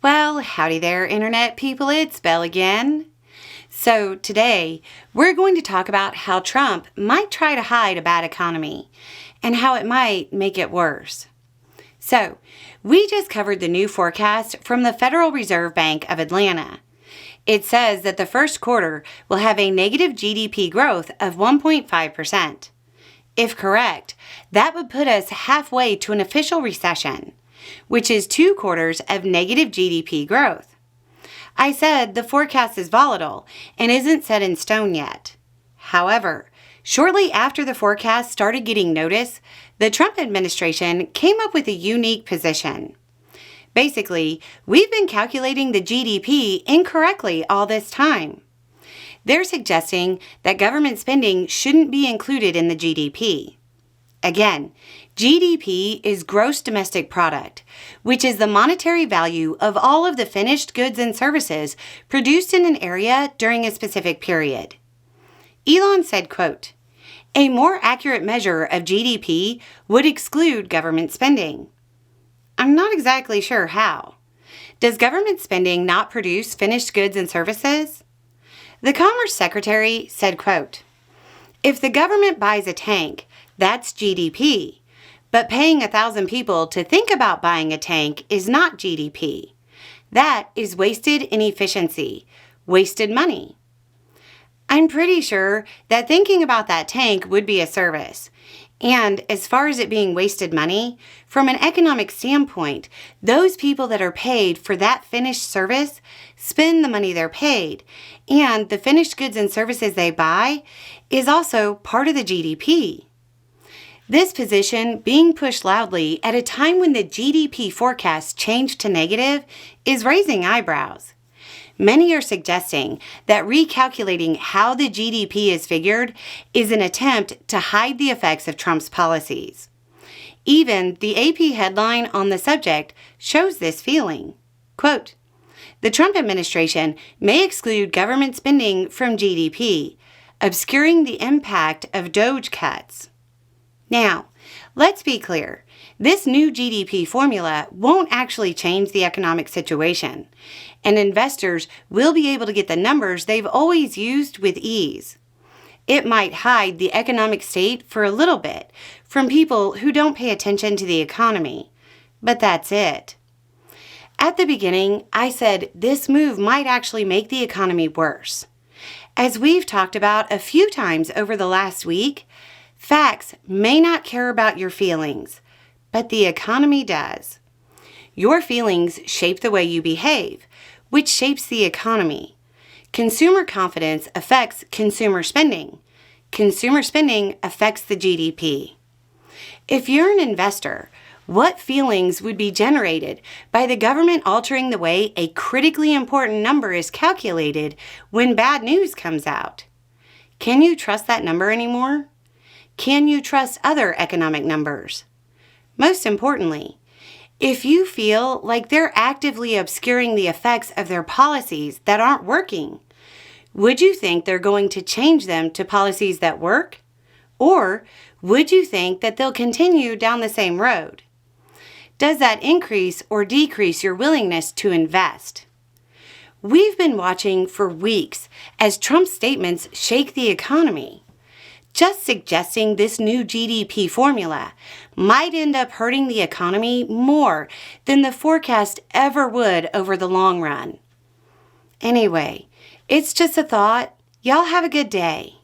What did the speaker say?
Well, howdy there, Internet people. It's Belle again. So today, we're going to talk about how Trump might try to hide a bad economy and how it might make it worse. So, we just covered the new forecast from the Federal Reserve Bank of Atlanta. It says that the first quarter will have a negative GDP growth of 1.5%. If correct, that would put us halfway to an official recession, which is 2 quarters of negative GDP growth. I said the forecast is volatile and isn't set in stone yet. However, shortly after the forecast started getting notice, the Trump administration came up with a unique position. Basically, we've been calculating the GDP incorrectly all this time. They're suggesting that government spending shouldn't be included in the GDP. Again, GDP is gross domestic product, which is the monetary value of all of the finished goods and services produced in an area during a specific period. Elon said, quote, "A more accurate measure of GDP would exclude government spending." I'm not exactly sure how. Does government spending not produce finished goods and services? The Commerce Secretary said, quote, "If the government buys a tank, that's GDP. But paying 1,000 people to think about buying a tank is not GDP. That is wasted inefficiency, wasted money." I'm pretty sure that thinking about that tank would be a service. And as far as it being wasted money, from an economic standpoint, those people that are paid for that finished service spend the money they're paid, and the finished goods and services they buy is also part of the GDP. This position being pushed loudly at a time when the GDP forecast changed to negative is raising eyebrows. Many are suggesting that recalculating how the GDP is figured is an attempt to hide the effects of Trump's policies. Even the AP headline on the subject shows this feeling. Quote, "The Trump administration may exclude government spending from GDP, obscuring the impact of DOGE cuts." Now, let's be clear. This new GDP formula won't actually change the economic situation, and investors will be able to get the numbers they've always used with ease. It might hide the economic state for a little bit from people who don't pay attention to the economy, but that's it. At the beginning, I said this move might actually make the economy worse. As we've talked about a few times over the last week, facts may not care about your feelings, but the economy does. Your feelings shape the way you behave, which shapes the economy. Consumer confidence affects consumer spending. Consumer spending affects the GDP. If you're an investor, what feelings would be generated by the government altering the way a critically important number is calculated when bad news comes out? Can you trust that number anymore? Can you trust other economic numbers? Most importantly, if you feel like they're actively obscuring the effects of their policies that aren't working, would you think they're going to change them to policies that work? Or would you think that they'll continue down the same road? Does that increase or decrease your willingness to invest? We've been watching for weeks as Trump's statements shake the economy. Just suggesting this new GDP formula might end up hurting the economy more than the forecast ever would over the long run. Anyway, it's just a thought. Y'all have a good day.